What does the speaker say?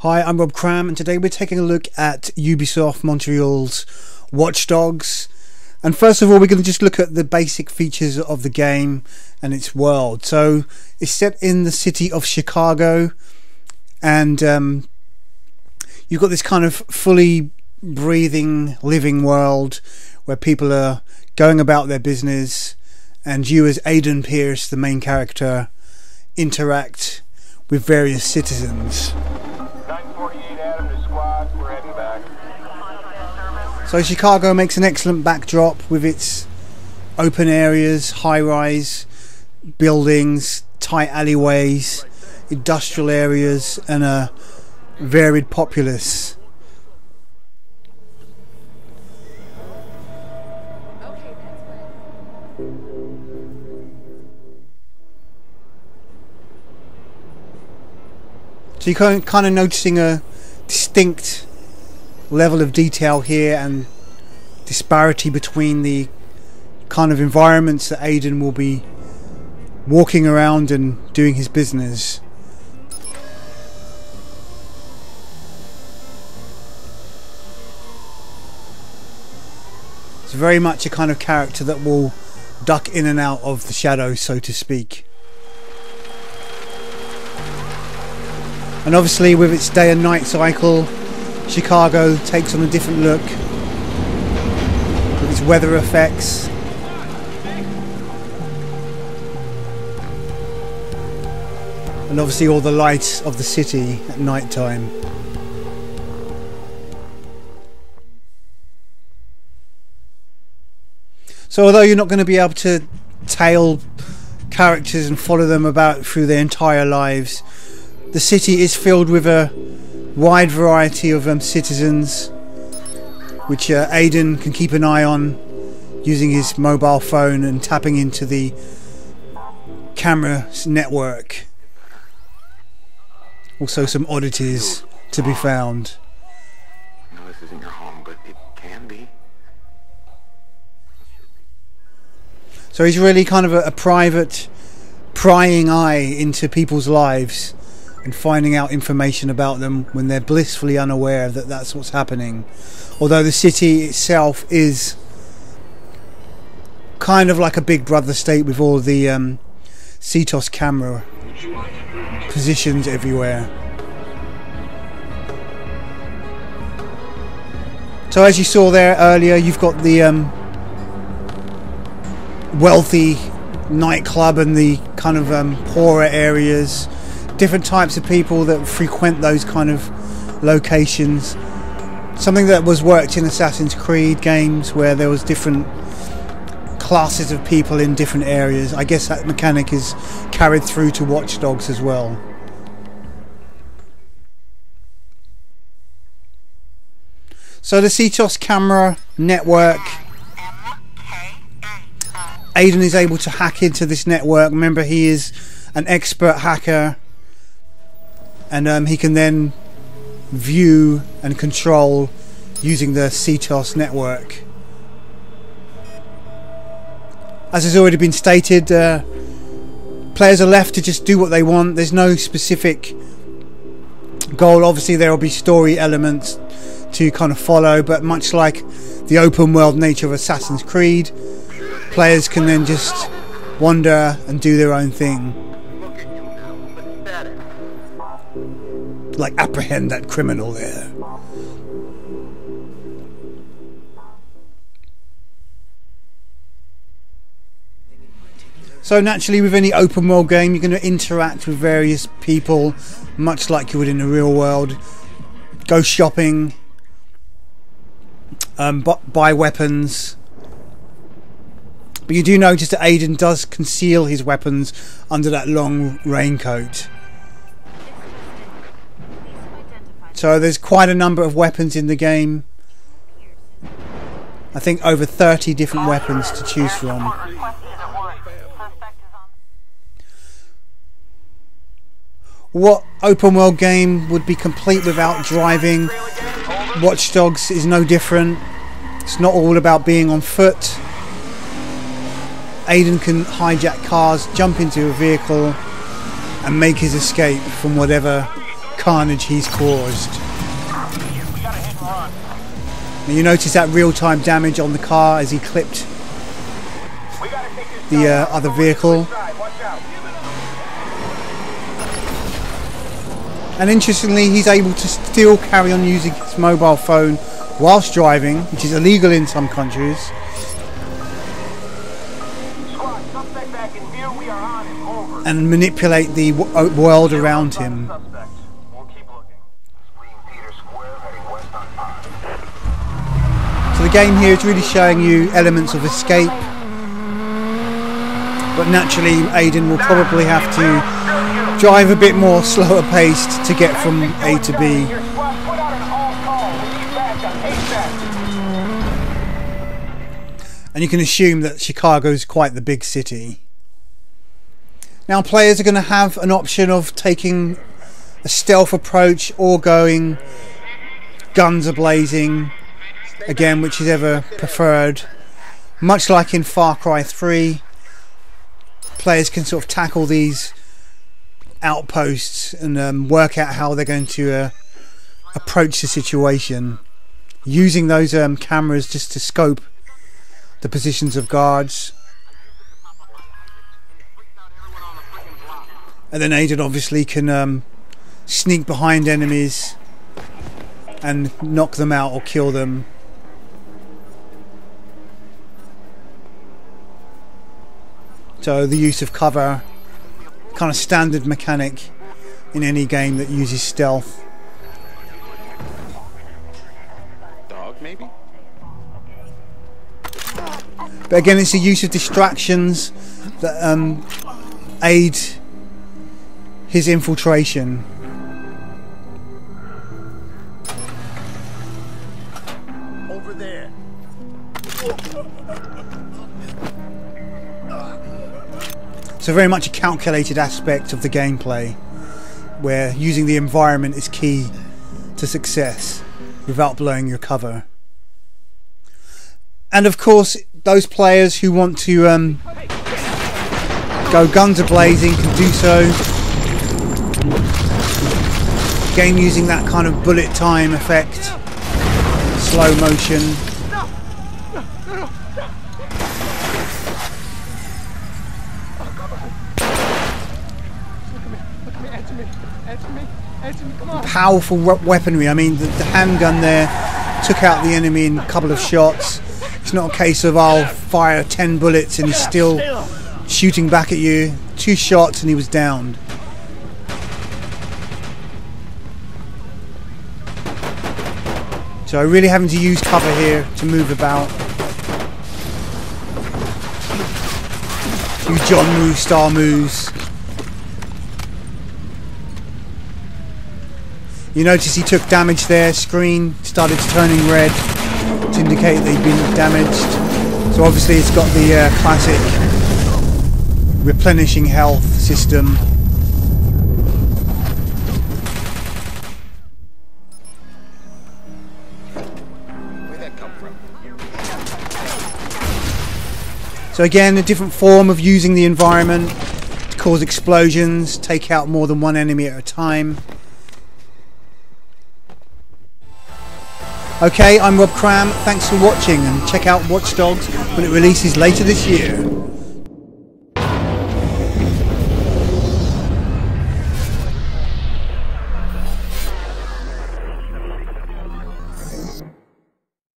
Hi, I'm Rob Cram, and today we're taking a look at Ubisoft Montreal's Watch Dogs. And first of all, we're going to just look at the basic features of the game and its world. So it's set in the city of Chicago, and you've got this kind of fully breathing, living world where people are going about their business, and you as Aiden Pierce, the main character, interact with various citizens. So Chicago makes an excellent backdrop with its open areas, high-rise buildings, tight alleyways, industrial areas, and a varied populace. So you're kind of noticing a distinct level of detail here and disparity between the kind of environments that Aiden will be walking around and doing his business. It's very much a kind of character that will duck in and out of the shadows, so to speak. And obviously with its day and night cycle, Chicago takes on a different look with its weather effects. And obviously all the lights of the city at night time. So although you're not going to be able to tail characters and follow them about through their entire lives, the city is filled with a wide variety of citizens, which Aiden can keep an eye on using his mobile phone and tapping into the camera network. Also some oddities to be found. No, this isn't your home, but it can be. So he's really kind of a private, prying eye into people's lives and finding out information about them when they're blissfully unaware that that's what's happening. Although the city itself is kind of like a Big Brother state with all the CTOS camera positions everywhere. So as you saw there earlier, you've got the wealthy nightclub and the kind of poorer areas. Different types of people that frequent those kind of locations. Something that was worked in Assassin's Creed games, where there was different classes of people in different areas. I guess that mechanic is carried through to Watch Dogs as well. So the CTOS camera network, Aiden is able to hack into this network. Remember, he is an expert hacker, and he can then view and control using the CTOS network. As has already been stated, players are left to just do what they want. There's no specific goal. Obviously there will be story elements to kind of follow, but much like the open world nature of Assassin's Creed, players can then just wander and do their own thing. Like apprehend that criminal there. So naturally with any open world game, you're going to interact with various people much like you would in the real world. Go shopping, buy weapons. But you do notice that Aiden does conceal his weapons under that long raincoat. So there's quite a number of weapons in the game. I think over 30 different weapons to choose from. What open world game would be complete without driving? Watch Dogs is no different. It's not all about being on foot. Aiden can hijack cars, jump into a vehicle and make his escape from whatever carnage he's caused. And you notice that real-time damage on the car as he clipped the other vehicle. And interestingly, he's able to still carry on using his mobile phone whilst driving, which is illegal in some countries. And manipulate the world around him. So the game here is really showing you elements of escape, but naturally Aiden will probably have to drive a bit more slower paced to get from A to B. And you can assume that Chicago is quite the big city. Now players are going to have an option of taking a stealth approach or going guns a-blazing, again, which is ever preferred. Much like in Far Cry 3, players can sort of tackle these outposts and work out how they're going to approach the situation, using those cameras just to scope the positions of guards. And then Aiden obviously can sneak behind enemies and knock them out or kill them. So the use of cover, kind of standard mechanic in any game that uses stealth. Dog, maybe? But again, it's the use of distractions that aid his infiltration. Over there. So very much a calculated aspect of the gameplay, where using the environment is key to success without blowing your cover. And of course, those players who want to go guns a-blazing can do so. Again, using that kind of bullet time effect, slow motion. Powerful weaponry. I mean, the handgun there took out the enemy in a couple of shots. It's not a case of I'll fire 10 bullets and he's still shooting back at you. 2 shots and he was downed. So really having to use cover here to move about. Do John Woo style moves. You notice he took damage there. Screen started turning red to indicate that he'd been damaged. So obviously it's got the classic replenishing health system. So again, a different form of using the environment to cause explosions, take out more than one enemy at a time. Okay, I'm Rob Cram, thanks for watching, and check out Watch Dogs when it releases later this year.